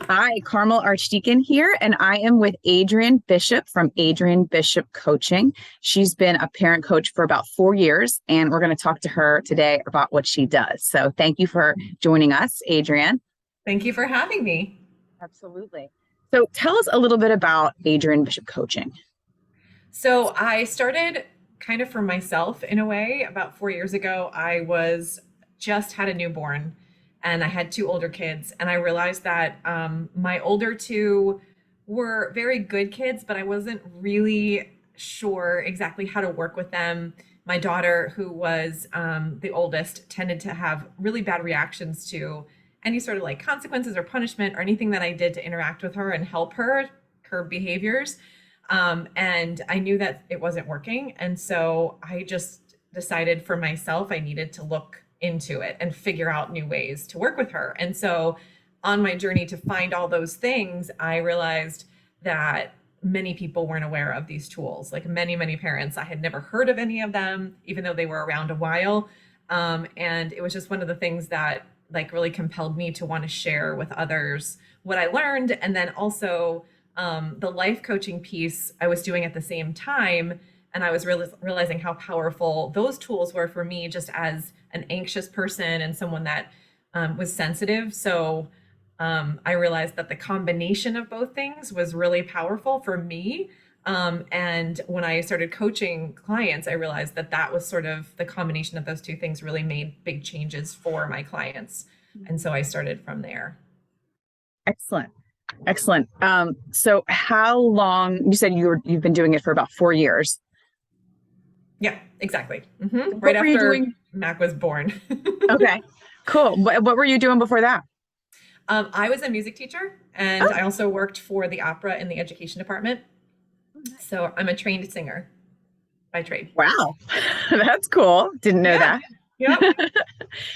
Hi, Carmel Archdeacon here, and I am with Adrienne Bishop from Adrienne Bishop Coaching. She's been a parent coach for about 4 years, and we're going to talk to her today about what she does. So thank you for joining us, Adrienne. Thank you for having me. Absolutely. So tell us a little bit about Adrienne Bishop Coaching. So I started kind of for myself in a way about 4 years ago. I was just had a newborn and I had two older kids, and I realized that my older two were very good kids, but I wasn't really sure exactly how to work with them. My daughter, who was the oldest, tended to have really bad reactions to any sort of like consequences or punishment or anything that I did to interact with her and help her curb behaviors. And I knew that it wasn't working. And so I just decided for myself, I needed to look into it and figure out new ways to work with her. And so on my journey to find all those things, I realized that many people weren't aware of these tools. Like many parents, I had never heard of any of them, even though they were around a while. And it was just one of the things that like really compelled me to want to share with others what I learned. And then also the life coaching piece I was doing at the same time. And I was realizing how powerful those tools were for me just as an anxious person and someone that was sensitive. So I realized that the combination of both things was really powerful for me. And when I started coaching clients, I realized that that was sort of the combination of those two things really made big changes for my clients. And so I started from there. Excellent. Excellent. So how long, you said you've been doing it for about 4 years. Yeah, exactly. Right What were you after doing? Mac was born. Okay, cool. What were you doing before that? I was a music teacher and Oh, I also worked for the opera in the education department. So I'm a trained singer by trade. wow. That's cool. Didn't know Yeah. that. Yep.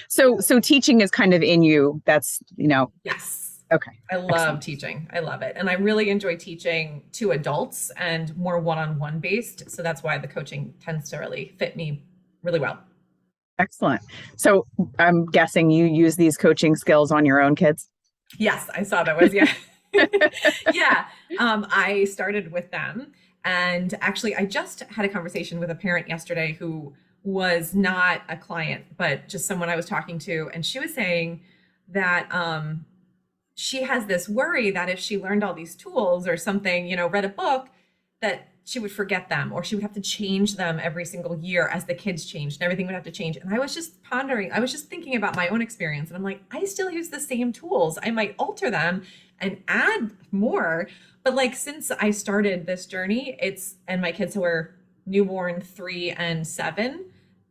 So teaching is kind of in you. That's Yes. okay. I love Excellent. teaching. I love it. And I really enjoy teaching to adults and more one-on-one based. So that's why the coaching tends to really fit me really well. Excellent. So I'm guessing you use these coaching skills on your own kids. Yes, I saw that was, yeah. Yeah. I started with them. And actually, I just had a conversation with a parent yesterday who was not a client, but just someone I was talking to. And she was saying that she has this worry that if she learned all these tools or something, read a book, that she would forget them or she would have to change them every single year as the kids changed and everything would have to change. And I was just pondering, I was just thinking about my own experience. And I'm like, I still use the same tools. I might alter them and add more. But like since I started this journey, and my kids who are newborn 3 and 7,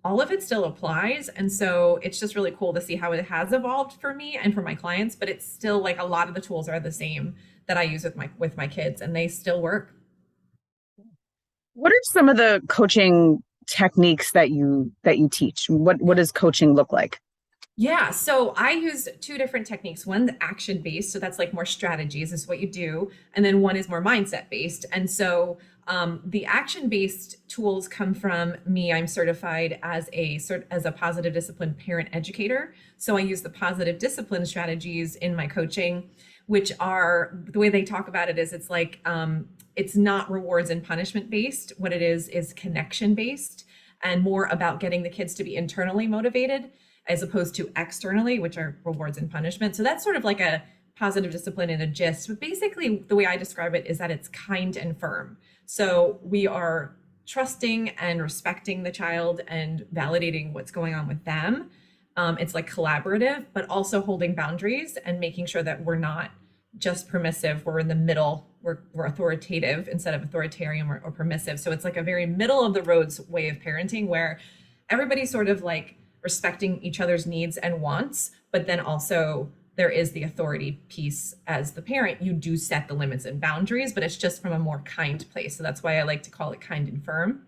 all of it still applies. And so it's just really cool to see how it has evolved for me and for my clients, but it's still like a lot of the tools are the same that I use with my kids and they still work. What are some of the coaching techniques that you teach? What does coaching look like? Yeah, so I use two different techniques. One's action based, so that's like more strategies, this is what you do, and then one is more mindset based. And so the action based tools come from me. I'm certified as a positive discipline parent educator. So I use the positive discipline strategies in my coaching, which are the way they talk about it is it's not rewards and punishment based. What it is connection based and more about getting the kids to be internally motivated as opposed to externally, which are rewards and punishment. So that's sort of like a positive discipline in a gist. But basically, the way I describe it is that it's kind and firm. So we are trusting and respecting the child and validating what's going on with them. It's like collaborative, but also holding boundaries and making sure that we're not just permissive. We're in the middle. We're authoritative instead of authoritarian or permissive. So it's like a very middle of the roads way of parenting where everybody's sort of like respecting each other's needs and wants, but then also there is the authority piece as the parent. You do set the limits and boundaries, but it's just from a more kind place. So that's why I like to call it kind and firm.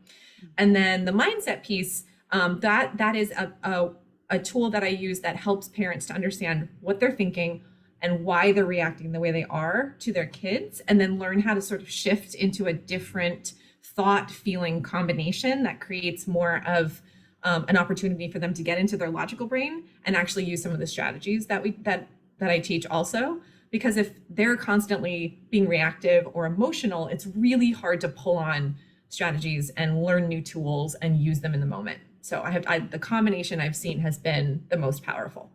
And then the mindset piece, that is a tool that I use that helps parents to understand what they're thinking and why they're reacting the way they are to their kids, and then learn how to sort of shift into a different thought feeling combination that creates more of an opportunity for them to get into their logical brain and actually use some of the strategies that I teach also, because if they're constantly being reactive or emotional, it's really hard to pull on strategies and learn new tools and use them in the moment. So the combination I've seen has been the most powerful.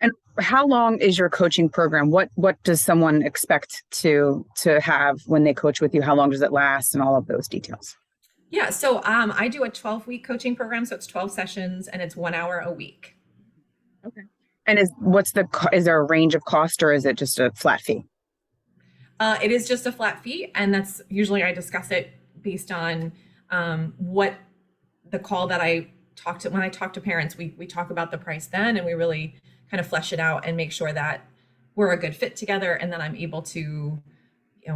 And how long is your coaching program? What does someone expect to have when they coach with you? How long does it last, and all of those details? Yeah, so I do a 12-week coaching program, so it's 12 sessions and it's 1 hour a week. Okay. And is there a range of cost, or is it just a flat fee? It is just a flat fee, and that's usually I discuss it based on what the call that I talk to when I talk to parents. We talk about the price then, and we really kind of flesh it out and make sure that we're a good fit together, and then I'm able to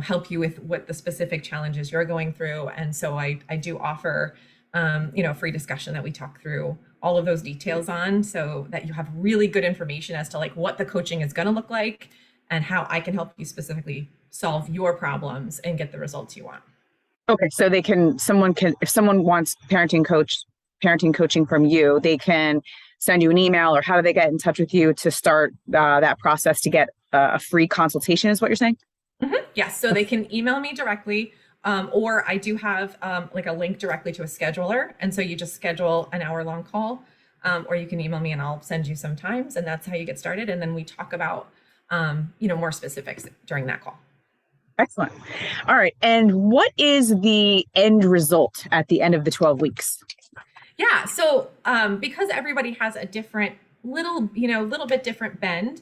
help you with what the specific challenges you're going through. And so I do offer a free discussion that we talk through all of those details on, so that you have really good information as to like what the coaching is going to look like and how I can help you specifically solve your problems and get the results you want. Okay, so if someone wants parenting coaching from you, they can send you an email, or how do they get in touch with you to start that process to get a free consultation, is what you're saying? Mm-hmm. Yes, so they can email me directly, or I do have like a link directly to a scheduler. And so you just schedule an hour-long call, or you can email me and I'll send you some times, and that's how you get started. And then we talk about more specifics during that call. Excellent. All right. And what is the end result at the end of the 12 weeks? Yeah. So because everybody has a different little bit different bend,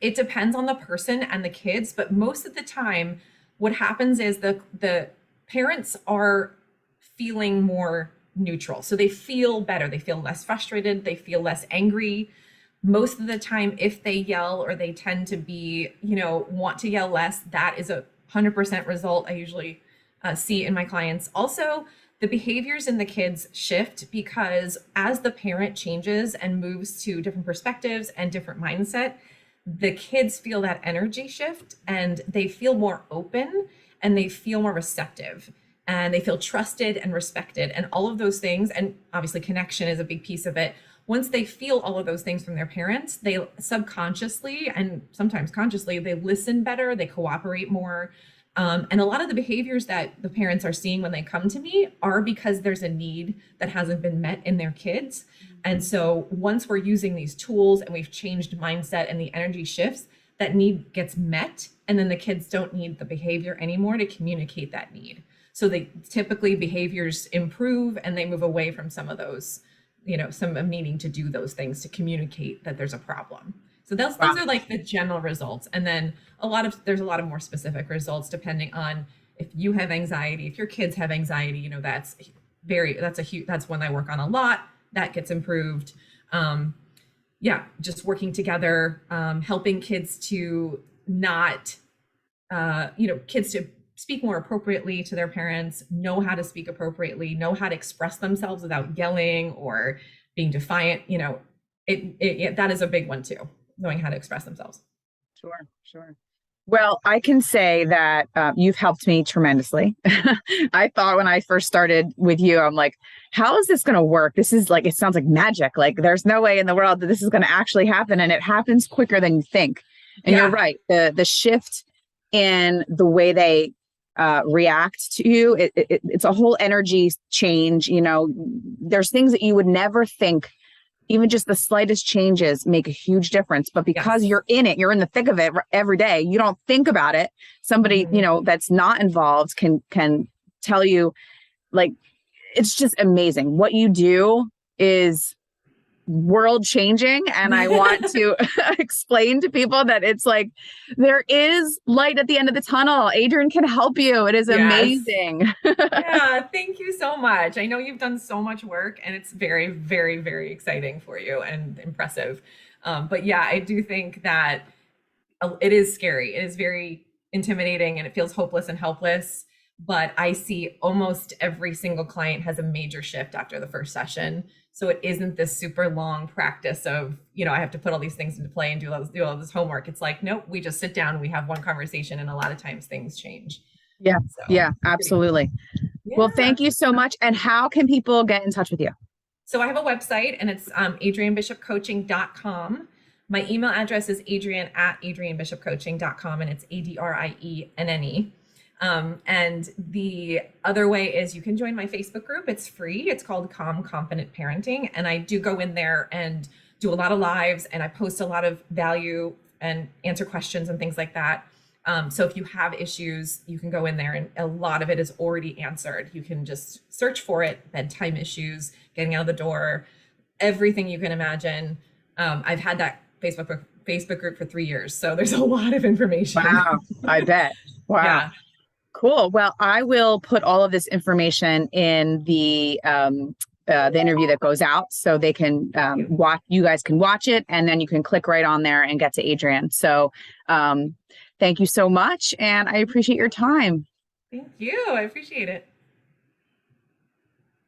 it depends on the person and the kids, but most of the time what happens is the parents are feeling more neutral. So they feel better. They feel less frustrated. They feel less angry. Most of the time, if they yell, or they tend to be, want to yell less, that is 100% result I usually see in my clients. Also, the behaviors in the kids shift because as the parent changes and moves to different perspectives and different mindset, the kids feel that energy shift, and they feel more open, and they feel more receptive, and they feel trusted and respected, and all of those things. And obviously connection is a big piece of it. Once they feel all of those things from their parents, they subconsciously and sometimes consciously, they listen better, they cooperate more. And a lot of the behaviors that the parents are seeing when they come to me are because there's a need that hasn't been met in their kids. And so once we're using these tools and we've changed mindset and the energy shifts, that need gets met. And then the kids don't need the behavior anymore to communicate that need. So they typically behaviors improve, and they move away from some of those, some needing to do those things to communicate that there's a problem. So those are like the general results. And then there's a lot of more specific results depending on if you have anxiety, if your kids have anxiety, that's one I work on a lot. That gets improved. Just working together, helping kids to not, kids to speak more appropriately to their parents, know how to speak appropriately, know how to express themselves without yelling or being defiant. That is a big one too, knowing how to express themselves. Sure. Well, I can say that you've helped me tremendously. I thought when I first started with you, I'm like, how is this going to work? This is like, it sounds like magic. Like there's no way in the world that this is going to actually happen. And it happens quicker than you think. And You're right. The shift in the way they react to you, it's a whole energy change. There's things that you would never think. Even just the slightest changes make a huge difference. But because you're in it, you're in the thick of it every day, you don't think about it. Somebody, that's not involved can tell you, like, it's just amazing. What you do is world changing. And I want to explain to people that it's like, there is light at the end of the tunnel. Adrienne can help you. It is amazing. Yeah, thank you so much. I know you've done so much work, and it's very, very, very exciting for you and impressive. But yeah, I do think that it is scary. It is very intimidating, and it feels hopeless and helpless. But I see almost every single client has a major shift after the first session. So it isn't this super long practice of, I have to put all these things into play and do all this homework. It's like, nope, we just sit down, we have one conversation, and a lot of times things change. Yeah, absolutely. Yeah. Well, thank you so much. And how can people get in touch with you? So I have a website, and it's adriennebishopcoaching.com. My email address is adrienne@adriennebishopcoaching.com, and it's ADRIENNE. And the other way is you can join my Facebook group. It's free. It's called Calm Confident Parenting. And I do go in there and do a lot of lives, and I post a lot of value and answer questions and things like that. So if you have issues, you can go in there, and a lot of it is already answered. You can just search for it: bedtime issues, getting out of the door, everything you can imagine. I've had that Facebook group for 3 years. So there's a lot of information. Wow, I bet. Wow. Yeah. Cool. Well, I will put all of this information in the interview that goes out, so they can watch. You guys can watch it, and then you can click right on there and get to Adrienne. So, thank you so much, and I appreciate your time. Thank you. I appreciate it.